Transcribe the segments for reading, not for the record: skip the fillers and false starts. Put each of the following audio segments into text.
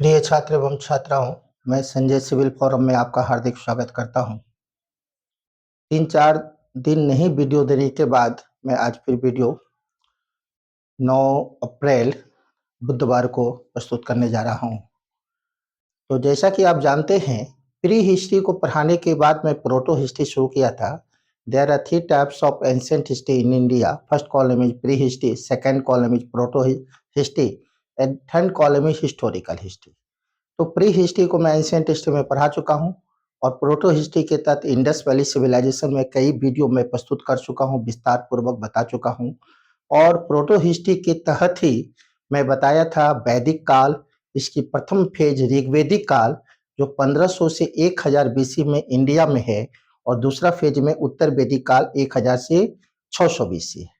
प्रिय छात्र एवं छात्राओं, मैं संजय सिविल फोरम में आपका हार्दिक स्वागत करता हूं। 3-4 दिन नहीं वीडियो देने के बाद मैं आज फिर वीडियो 9 अप्रैल बुधवार को प्रस्तुत करने जा रहा हूं। तो जैसा कि आप जानते हैं, प्री हिस्ट्री को पढ़ाने के बाद मैं प्रोटो हिस्ट्री शुरू किया था। There are 3 types of ancient history in India. First column is pre history, second column is proto history and third column is historical history. तो प्री हिस्ट्री को मैं एंशिएंट हिस्ट्री में पढ़ा चुका हूं और प्रोटो हिस्ट्री के तहत इंडस वैली सिविलाइजेशन में कई वीडियो में प्रस्तुत कर चुका हूं, विस्तार पूर्वक बता चुका हूं। और प्रोटो हिस्ट्री के तहत ही मैं बताया था वैदिक काल, इसकी प्रथम फेज ऋग्वेदिक काल जो 1500 से 1000 बीसी में इंडिया में है, और दूसरा फेज में उत्तर वैदिक काल 1000 से 600 बीसी है।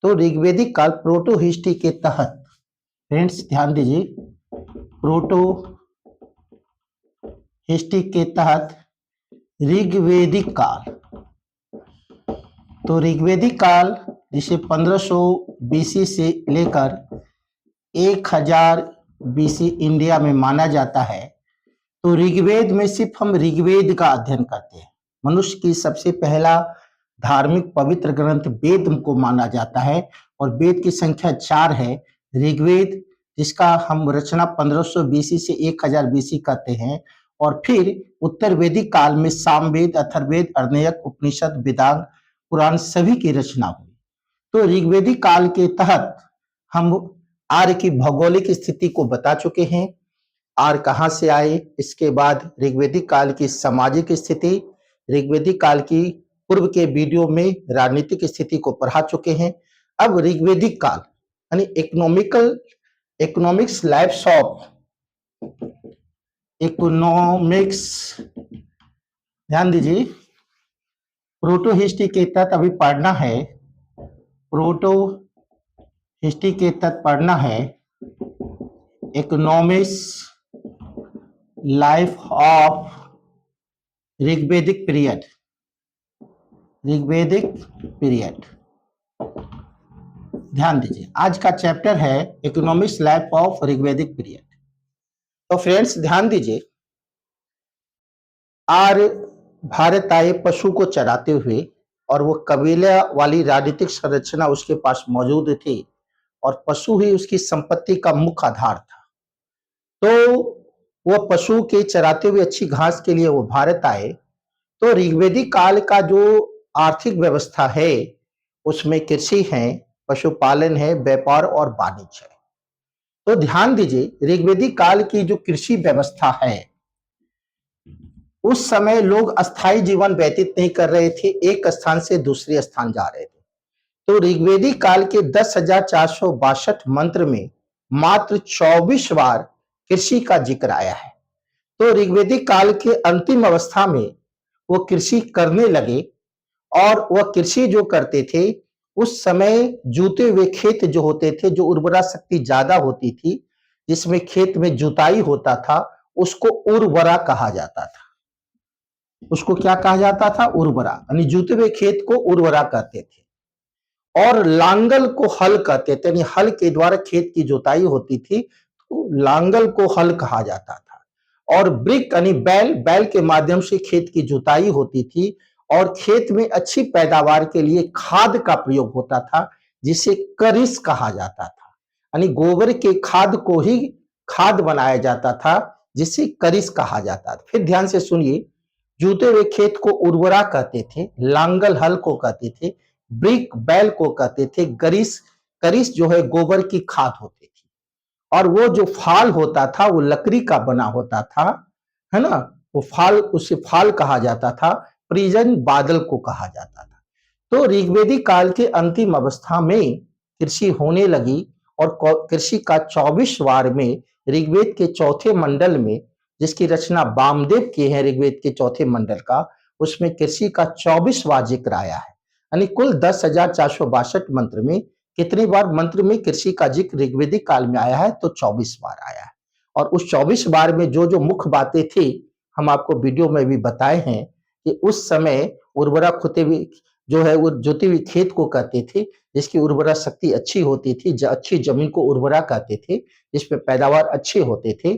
तो ऋग्वेदिक काल प्रोटो हिस्ट्री के तहत, फ्रेंड्स ध्यान दीजिए, प्रोटो हिस्ट्री के तहत ऋग्वेदिक काल, तो ऋग्वेदिक काल जिसे 1500 बीसी से लेकर 1000 बीसी इंडिया में माना जाता है। तो ऋग्वेद में सिर्फ हम ऋग्वेद का अध्ययन करते हैं। मनुष्य की सबसे पहला धार्मिक पवित्र ग्रंथ वेद को माना जाता है और वेद की संख्या 4 है। ऋग्वेद जिसका हम रचना 1500 बीसी से 1000 बीसी कहते हैं, और फिर उत्तर वैदिक काल में सामवेद, अथर्ववेद, अर्धेयक, उपनिषद, वेदांग, पुराण सभी की रचना हुई। तो ऋग्वेदिक काल के तहत हम आर्य की भौगोलिक स्थिति को बता चुके हैं, आर्य कहाँ से आए। इसके बाद ऋग्वेदिक काल की सामाजिक स्थिति, ऋग्वेदिक काल की पूर्व के वीडियो में राजनीतिक स्थिति को पढ़ा चुके हैं। अब ऋग्वेदिक काल यानी इकोनॉमिक्स लाइफ्स ऑफ इकोनॉमिक्स, ध्यान दीजिए, प्रोटो हिस्ट्री के तहत अभी पढ़ना है। प्रोटो हिस्ट्री के तहत पढ़ना है economics life of Rigvedic period, Rigvedic period. ध्यान दीजिए, आज का चैप्टर है economics life of Rigvedic period. तो फ्रेंड्स ध्यान दीजिए, आर्य भारत आए पशु को चराते हुए, और वो कबीला वाली राजनीतिक संरचना उसके पास मौजूद थी और पशु ही उसकी संपत्ति का मुख्य आधार था। तो वो पशु के चराते हुए अच्छी घास के लिए वो भारत आए। तो ऋग्वेदिक काल का जो आर्थिक व्यवस्था है उसमें कृषि है, पशुपालन है, व्यापार और वाणिज्य है। तो ध्यान दीजिए, ऋग्वेदिक काल की जो कृषि व्यवस्था है, उस समय लोग अस्थायी जीवन व्यतीत नहीं कर रहे थे, एक स्थान से दूसरे स्थान जा रहे थे। तो ऋग्वेदिक काल के 10,462 मंत्र में मात्र 24 बार कृषि का जिक्र आया है। तो ऋग्वेदिक काल के अंतिम अवस्था में वो कृषि करने लगे, और वह कृषि जो करते थे उस समय जूते हुए खेत जो होते थे, जो उर्वरा शक्ति ज्यादा होती थी, जिसमें खेत में जुताई होता था, उसको उर्वरा कहा जाता था। उसको क्या कहा जाता था? उर्वरा, यानी जूते हुए खेत को उर्वरा कहते थे। और लांगल को हल कहते थे, यानी हल के द्वारा खेत की जुताई होती थी, तो लांगल को हल कहा जाता था। और ब्रिक यानी बैल के माध्यम से खेत की जुताई होती थी, और खेत में अच्छी पैदावार के लिए खाद का प्रयोग होता था, जिसे करिस कहा जाता था। यानी गोबर के खाद को ही खाद बनाया जाता था, जिसे करिस कहा जाता था। फिर ध्यान से सुनिए, जूते हुए खेत को उर्वरा कहते थे, लांगल हल को कहते थे, ब्रिक बैल को कहते थे, करिस जो है गोबर की खाद होती थी, और वो जो फाल होता था वो लकड़ी का बना होता था, है ना, वो फाल, उसे फाल कहा जाता था। प्रिजन बादल को कहा जाता था। तो ऋग्वेदिक काल के अंतिम अवस्था में कृषि होने लगी, और कृषि का 24 वार में ऋग्वेद के चौथे मंडल में, जिसकी रचना वामदेव की है ऋग्वेद के चौथे मंडल का, उसमें कृषि का 24वां जिक्र आया है। यानी कुल 10,462 मंत्र में कितनी बार मंत्र में कृषि का जिक्र ऋग्वेदिक काल में आया है? तो 24 बार आया है। और उस 24 बार में जो जो मुख्य बातें थी, हम आपको वीडियो में भी बताए हैं कि उस समय उर्वरा खुते हुए जो है वो जोती हुई खेत को कहते थे, जिसकी उर्वरा शक्ति अच्छी होती थी, अच्छी जमीन को उर्वरा कहते थे, जिसमें पैदावार अच्छे होते थे।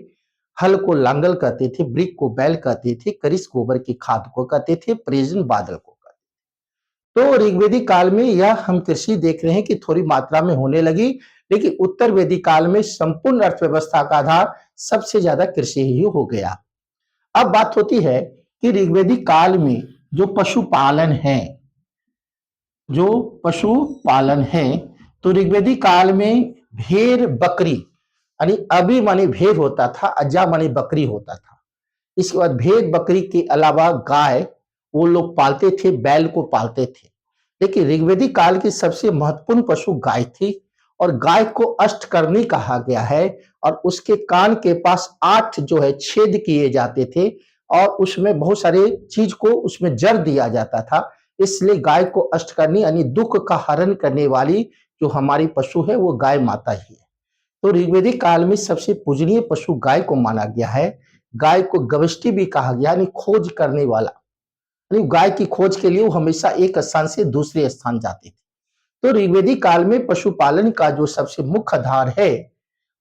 हल को लांगल कहते थे, ब्रिक को बैल कहते थे, करिस गोबर की खाद को कहते थे, प्रेजन बादल को कहते थे। तो ऋग्वेदिक काल में यह हम कृषि देख रहे हैं कि थोड़ी मात्रा में होने लगी, लेकिन उत्तर वैदिक काल में संपूर्ण अर्थव्यवस्था का आधार सबसे ज्यादा कृषि ही हो गया। अब बात होती है कि ऋग्वेदिक काल में जो पशुपालन है, जो पशुपालन है, तो ऋग्वेदिक काल में भेड़ बकरी, यानी अभी माने भेड़ होता था, अजा माने बकरी होता था। इसके बाद भेड़ बकरी के अलावा गाय वो लोग पालते थे, बैल को पालते थे। लेकिन ऋग्वेदिक काल की सबसे महत्वपूर्ण पशु गाय थी, और गाय को अष्टकर्णी कहा गया है। और उसके कान के पास 8 जो है छेद किए जाते थे, और उसमें बहुत सारे चीज को उसमें जर दिया जाता था। इसलिए गाय को अष्टकर्णी यानी दुख का हरण करने वाली जो हमारी पशु है वो गाय माता ही है। तो ऋग्वेदिक काल में सबसे पूजनीय पशु गाय को माना गया है। गाय को गविष्टि भी कहा गया, यानी खोज करने वाला। यानी गाय की खोज के लिए वो हमेशा एक स्थान से दूसरे स्थान जाते थे। तो ऋग्वेदिक काल में पशुपालन का जो सबसे मुख्य आधार है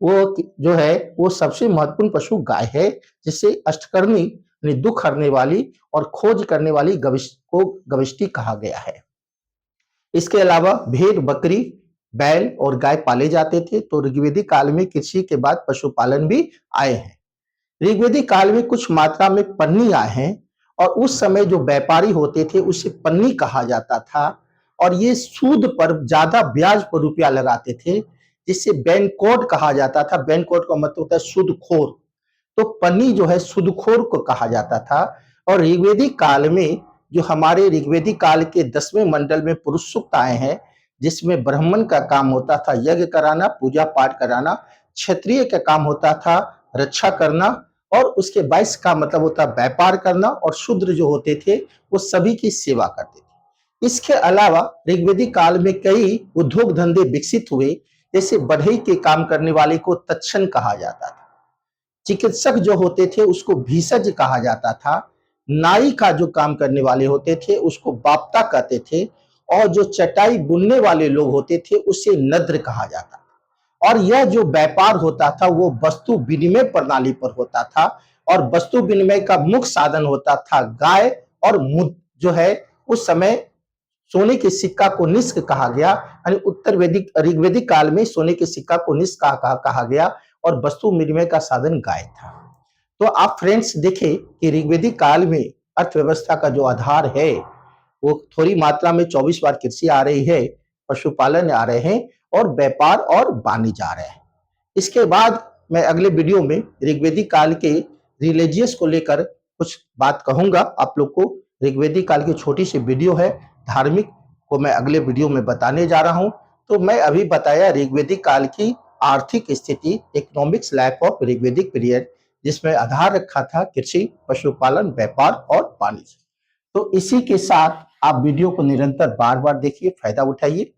वो जो है वो सबसे महत्वपूर्ण पशु गाय है, जिसे अष्टकर्णी यानी दुख हरने वाली और खोज करने वाली गविष्टि कहा गया है। इसके अलावा भेड़ बकरी बैल और गाय पाले जाते थे। तो ऋग्वेदिक काल में कृषि के बाद पशुपालन भी आए हैं। ऋग्वेदिक काल में कुछ मात्रा में पन्नी आए हैं, और उस समय जो व्यापारी होते थे उसे पन्नी कहा जाता था, और ये सूद पर ज्यादा ब्याज पर रुपया लगाते थे, जिसे बैंकोट कहा जाता था। बैंकोट का मतलब होता है सूदखोर। तो पन्नी जो है सूदखोर को कहा जाता था। और ऋग्वेदिक काल में जो हमारे ऋग्वेदिक काल के 10वें मंडल में पुरुष सूक्त आए हैं, जिसमें ब्राह्मण का काम होता था यज्ञ कराना, पूजा पाठ कराना, क्षत्रिय का काम होता था रक्षा करना, और उसके 22 का मतलब होता व्यापार करना, और शूद्र जो होते थे वो सभी की सेवा करते थे। इसके अलावा ऋग्वेदिक काल में कई उद्योग धंधे विकसित हुए, जैसे बढ़ई के काम करने वाले को तत्क्षण कहा जाता था। चिकित्सक जो होते थे उसको भीषज कहा जाता था। नाई का जो काम करने वाले होते थे उसको बाप्ता कहते थे। और जो चटाई बुनने वाले लोग होते थे उसे नद्र कहा जाता था। और यह जो व्यापार होता था वो वस्तु विनिमय प्रणाली पर होता था, और वस्तु विनिमय का मुख्य साधन होता था गाय और जो है उस समय सोने के सिक्का को निष्क कहा गया, यानी उत्तर वैदिक ऋग्वेदिक काल में सोने के सिक्का को निष्क कहा गया, और वस्तु विनिमय का साधन गाय था। तो आप फ्रेंड्स देखें कि ऋग्वेदिक काल में अर्थव्यवस्था का जो आधार है वो थोड़ी मात्रा में 24 बार कृषि आ रही है, पशुपालन आ रहे हैं, और व्यापार और वाणिज्य आ रहे हैं। इसके बाद मैं अगले वीडियो में ऋग्वेदिक काल के रिलीजियस को लेकर कुछ बात कहूंगा आप लोग को। ऋग्वेदिक काल की छोटी सी वीडियो है धार्मिक, को मैं अगले वीडियो में बताने जा रहा हूं। तो मैं अभी बताया ऋग्वेदिक काल की आर्थिक स्थिति, economics life of Rigvedic period, जिसमें आधार रखा था कृषि, पशुपालन, व्यापार और वाणिज्य। तो इसी के साथ आप वीडियो को निरंतर बार बार देखिए, फायदा उठाइए,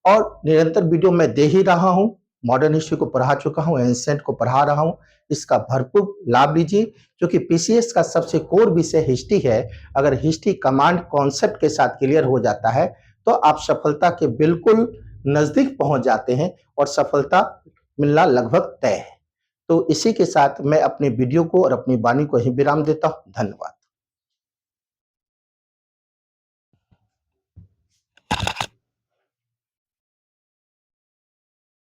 और निरंतर वीडियो मैं दे ही रहा हूं। मॉडर्न हिस्ट्री को पढ़ा चुका हूं, एंशिएंट को पढ़ा रहा हूं। इसका भरपूर लाभ लीजिए, क्योंकि पीसीएस का सबसे कोर विषय हिस्ट्री है। अगर हिस्ट्री कमांड कॉन्सेप्ट के साथ क्लियर हो जाता है तो आप सफलता के बिल्कुल नजदीक पहुंच जाते हैं, और सफलता मिलना लगभग तय है। तो इसी के साथ मैं अपने वीडियो को और अपनी वाणी को ही विराम देता हूं। धन्यवाद।